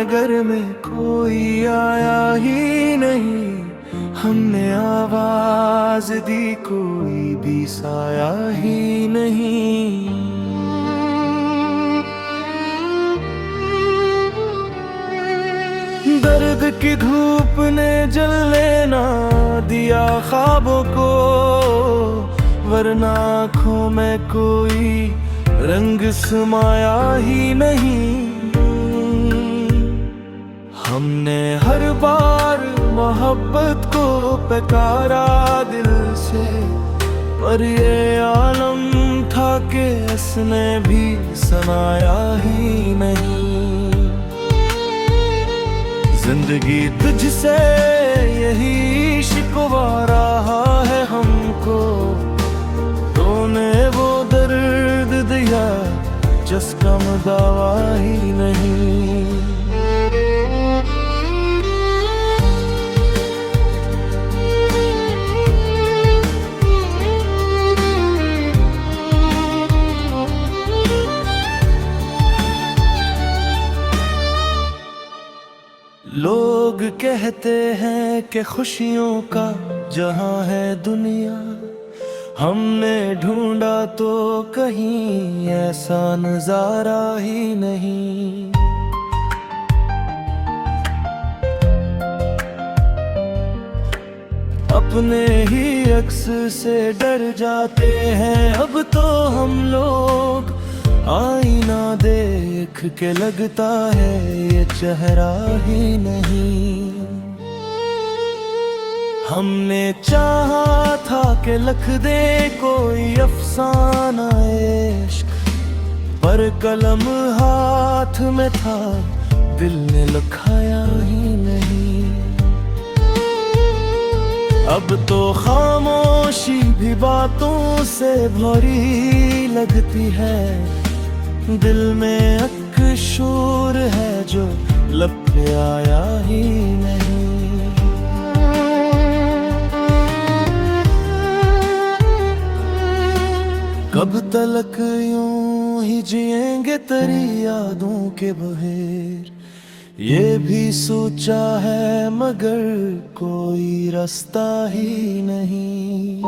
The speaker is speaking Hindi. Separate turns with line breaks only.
घर में कोई आया ही नहीं, हमने आवाज दी कोई भी साया ही नहीं। दर्द की धूप ने जलने ना दिया ख्वाबों को, वरना आँखों में कोई रंग समाया ही नहीं। हमने हर बार मोहब्बत को पुकारा दिल से, पर ये आलम था कि इसने भी सुनाया ही नहीं। जिंदगी तुझसे यही शिकवा रहा है हमको, तूने वो दर्द दिया जिसका दावा ही नहीं। लोग कहते हैं कि खुशियों का जहां है दुनिया, हमने ढूंढा तो कहीं ऐसा नजारा ही नहीं। अपने ही अक्स से डर जाते हैं अब तो हम लोग, आईना देख के लगता है ये चेहरा ही नहीं। हमने चाहा था कि लिख दे कोई अफसाना इश्क, पर कलम हाथ में था दिल ने लिखाया ही नहीं। अब तो खामोशी भी बातों से भरी लगती है, दिल में अक शोर है जो लब पे आया ही नहीं। कब तलक यूं ही जिएंगे तेरी यादों के बगैर, ये भी सोचा है मगर कोई रास्ता ही नहीं।